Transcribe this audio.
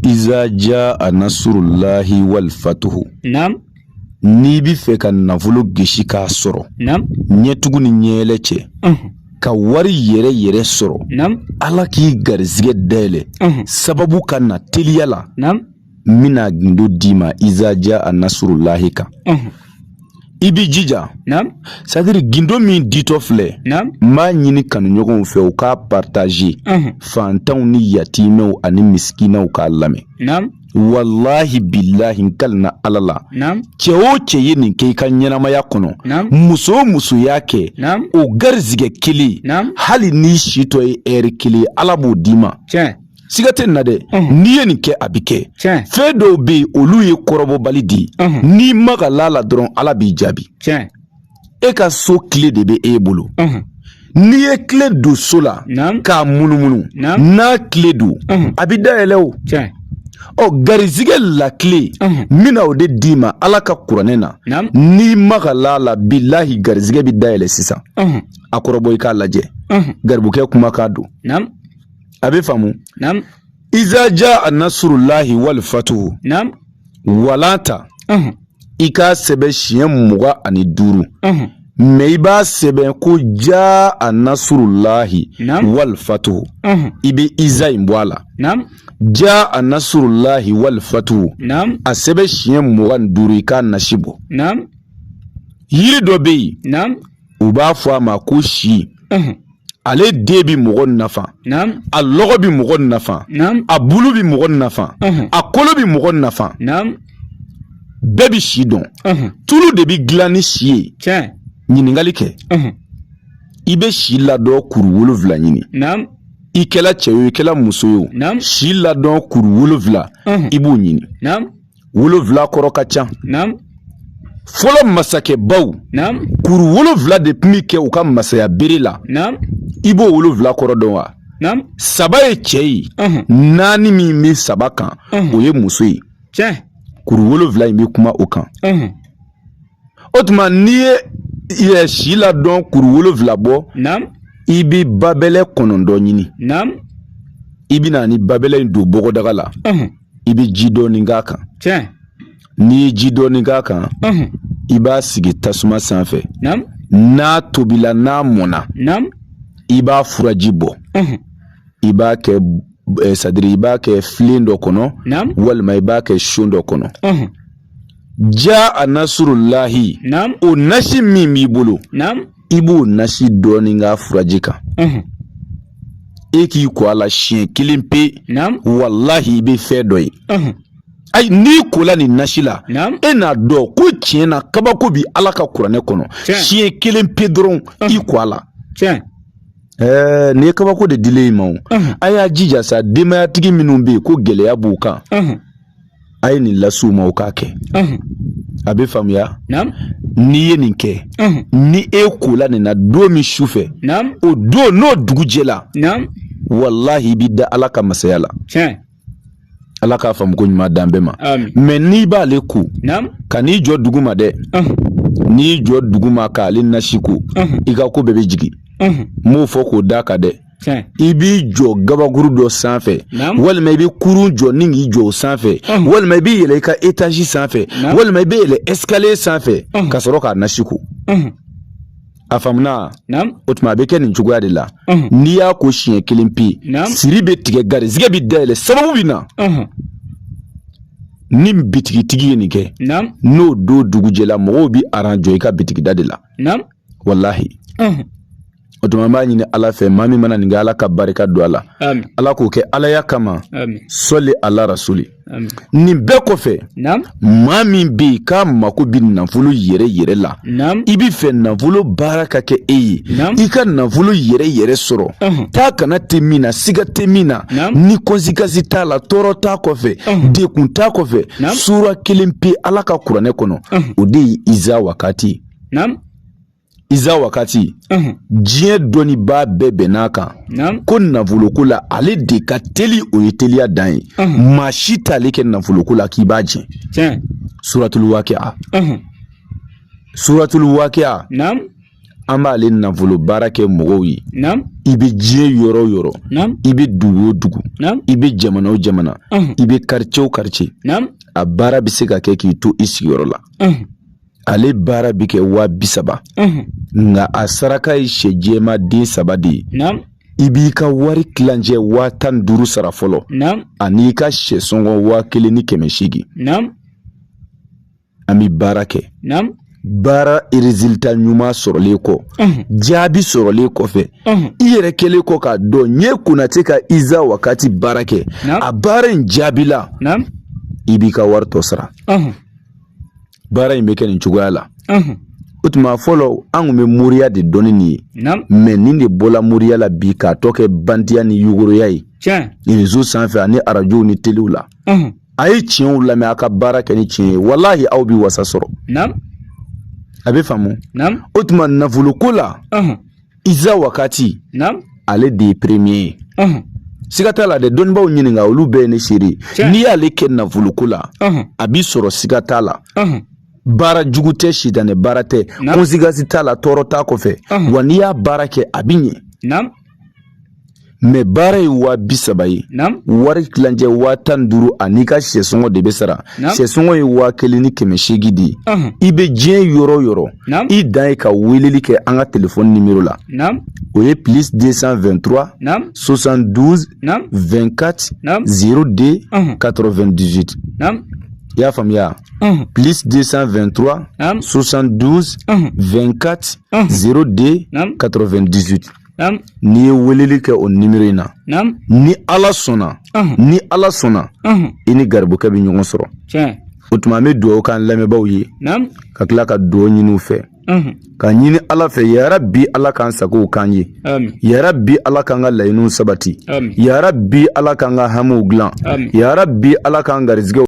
Iza jaa nasrullahi wal fatuhu. Naam. Ni bi fɛ ka nafolo gesi k'a sɔrɔ. Naam. Ɲɛtugu ni ɲɛɛlɛ cɛ. Ka wari yɛrɛ yɛrɛ sɔrɔ. Naam. Ala k'i garizigɛ dayɛlɛ. Sababu ka na teliya la. Naam. Mina gindo d'i ma iza jaa nasrullahi kan. I bi jija. Naam. C'est-à-dire gindo min ditɔ filɛ. Naam. M'a ɲini kanuɲɔgɔnw fɛ u k'a partager. Fantanw ni yatimɛw ani miskinaw k'a lamɛn. Naam. Wallahi billahi nkalina ala la. Naam. Cɛ o cɛ ye nin kɛ i ka ɲɛnamaya kɔnɔ. Naam. Muso o muso y'a kɛ. Naam. O garizigɛ kelen. Naam. Hali n'i si tɔ ye ɛri kelen ala b'o d'i ma. Tiɲɛ. Siga tɛ nin na dɛ. N'i ye nin kɛ a bi kɛ. Tiɲɛ. Fɛn dɔw bɛ yen olu ye kɔrɔbɔbali di. N'i magal'a la dɔrɔn ala b'i jaabi. Tiɲɛ. E ka so tile de bɛ e bolo. N'i ye tile don so la. K'a munumunu. N'a tile don. A bɛ dayɛlɛ o. Tiɲɛ. Garizigɛ la tile. Mina o de d'i ma ala ka kuranɛ na. N'i magal'a la billahi garizigɛ bɛ dayɛlɛ sisan. A kɔrɔbɔ i k'a lajɛ. Garibukɛ kuma k'a don. A bɛ faamu. Iza jaa nasrullahi wal fatuhu. Walanta. I k'a sɛbɛn siɲɛ 25. Mais i b'a sɛbɛn ko jaa nasrullahi wal fatuhu. I bɛ iza in bɔ a la. Jaa nasrullahi wal fatuhu. A sɛbɛn siɲɛ 25 i k'a nasi bɔ. Yiri dɔ bɛ yen. U b'a fɔ a ma ko si. Ale den bi mɔgɔ nafa. A lɔgɔ bi mɔgɔ nafa. A bulu bi mɔgɔ nafa. A kolo bi mɔgɔ nafa. Bɛɛ bi si dɔn. Tulu de bi dilan ni si ye. Ɲininkali kɛ. I bɛ si ladɔn kuru 7 ɲini. I kɛla cɛ ye, i kɛla muso ye. Si ladɔn kuru 7 i b'o ɲini. 7 kɔrɔ ka ca. Fɔlɔ masakɛbaw. Kuru 7 de tun bɛ kɛ u ka masaya bere la. I b'o 7 kɔrɔ dɔn wa? 3 ye cɛ ye. 4 min bɛ 3 kan o ye muso ye. Kuru 7 in bɛ kuma o kan. O tuma n'i ye si ladɔn kuru 7 bɔ. I bɛ babɛlɛ 9 ɲini. I bɛ na ni babɛlɛ in don bɔgɔdaga la. I bɛ ji dɔɔni k'a kan. N'i ye ji dɔɔni k'a kan. I b'a sigi tasuma sanfɛ. N'a tobila n'a mɔna. I b'a furaji bɔ. I b'a kɛ c'est-à-dire i b'a kɛ filen dɔ kɔnɔ. Walima i b'a kɛ son dɔ kɔnɔ. Jaa nasrullahi. O nasi min b'i bolo. I b'o nasi dɔɔni k'a furaji kan. E k'i ko a la siɲɛ 1 pe. Wallahi i bɛ fɛn dɔ ye. Ayi n'i kola ni nasi la. E n'a dɔn ko tiɲɛ na kabako bi ala ka kuranɛ kɔnɔ. Siɲɛ 1 pe dɔrɔn i ko a la. Nin ye kabako de dilen i ma o. A y'a jija sa denbayatigi minnu bɛ yen ko gɛlɛya b'u kan. A ye nin lase u ma o k'a kɛ. A bɛ faamuya. N'i ye nin kɛ. Ni e kola nin na don min su fɛ. O don n'o dugu jɛla. Wallahi i bɛ da ala ka masaya la. Ala k'a faamu ko ɲuman dan bɛɛ ma. Mais n'i b'ale ko. Ka n'i jɔ dugu ma dɛ. N'i jɔ dugu ma k'ale nasi ko. I ka ko bɛɛ bɛ jigin. M'o fɔ k'o d'a kan dɛ. I b'i jɔ gabakuru dɔ sanfɛ. Walima i bɛ kurun jɔ ni k'i jɔ o sanfɛ. Walima i bɛ yɛlɛ i ka étage sanfɛ. Walima i bɛ yɛlɛ escalier sanfɛ. Ka sɔrɔ k'a nasi ko. A faamuna. O tuma a bɛ kɛ nin cogoya de la. N'i y'a ko siɲɛ 1 pe. Siri bɛ tigɛ garizigɛ bɛ dayɛlɛ sababu bɛ na. Ni bitigitigi ye nin kɛ. N'o don dugu jɛla mɔgɔw bɛ aran jɔ i ka bitigida de la. Wallahi. O tuma an b'a ɲini ala fɛ maa min mana nin kɛ ala ka barika don a la. Ala k'o kɛ alaya kama. Sɔli ala rasuli. Nin bɛɛ kɔfɛ. Maa min bɛ yen k'a mako bɛ nafolo yɛrɛ yɛrɛ la. I bɛ fɛ nafolo baara ka kɛ e ye. I ka nafolo yɛrɛ yɛrɛ sɔrɔ. Taa kana tɛ min na siga tɛ min na. Ni conséquence t'a la tɔɔrɔ t'a kɔfɛ. Dekun t'a kɔfɛ. Sura 1 pe ala ka kuranɛ kɔnɔ. O de ye iza wakati. Iza wakati. Diɲɛ dɔnnibaa bɛɛ bɛnn'a kan. Ko nafoloko la ale de ka teli o ye teliya dan ye. Maa si t'ale kɛ nafoloko la k'i b'a jɛn. Suratul waqi'a. Suratul waqi'a. an b'ale nafolo baara kɛ mɔgɔw ye i bɛ diɲɛ yɔrɔ o yɔrɔ i bɛ dugu o dugu i bɛ jamana o jamana i bɛ quartier o quartier a baara bɛ se ka kɛ k'i to i sigiyɔrɔ la ale baara bɛ kɛ 30,000 nka a saraka ye sɛ jɛma den 3 de ye i b'i ka wari kilancɛ 15,000 sara fɔlɔ ani i ka sɛ sɔngɔ 1,800 an bɛ baara kɛ baara résultat ɲuman sɔrɔlen kɔ jaabi sɔrɔlen kɔfɛ i yɛrɛ kɛlen kɔ k'a dɔn n ye Konate ka Iza Wakati baara kɛ a baara in jaabila i b'i ka wari tɔ sara baara in bɛ kɛ nin cogoya la o tuma fɔlɔ an kun bɛ moriya de dɔnni nin ye mais nin de bɔla moriya la bi k'a tɔ kɛ bandiya ni yugoroya ye réseau sanfɛ ani arajow ni telew la a ye tiɲɛw lamɛn a ka baara kɛ ni tiɲɛ ye walahi aw bi wasa sɔrɔ a bɛ faamu o tuma nafoloko la Iza Wakati ale de ye premier ye siga t'a la dɛ dɔnnibaw ɲininka olu bɛɛ ye ne seere n'i y'ale kɛ nafoloko la a b'i sɔrɔ siga t'a la baara jugu tɛ sitanɛ baara tɛ conséquence t'a la tɔɔrɔ t'a kɔfɛ wa n'i y'a baara kɛ a bɛ ɲɛ mais baara ye 30,000 ye wari kilancɛ 15,000 ani ka sɛ sɔngɔ de bɛ sara sɛ sɔngɔ ye 1,800 de ye i bɛ diɲɛ yɔrɔ o yɔrɔ i dan ye ka weleli kɛ an ka téléphone numéro la o ye +223 72 24 02 98 i y'a faamuya +223 72 24 02 98 n'i ye weleli kɛ o numéro in na ni Ala sɔnna i ni garibukɛ bɛ ɲɔgɔn sɔrɔ o tuma an bɛ dugawu k'an lamɛnbaaw ye ka tila ka dugawu ɲini u fɛ ka ɲini Ala fɛ yarabi Ala k'an sagow k'an ye yarabi Ala k'an ka laɲiniw sabati yarabi Ala k'an ka hamiw dilan yarabi Ala k'an garizigɛw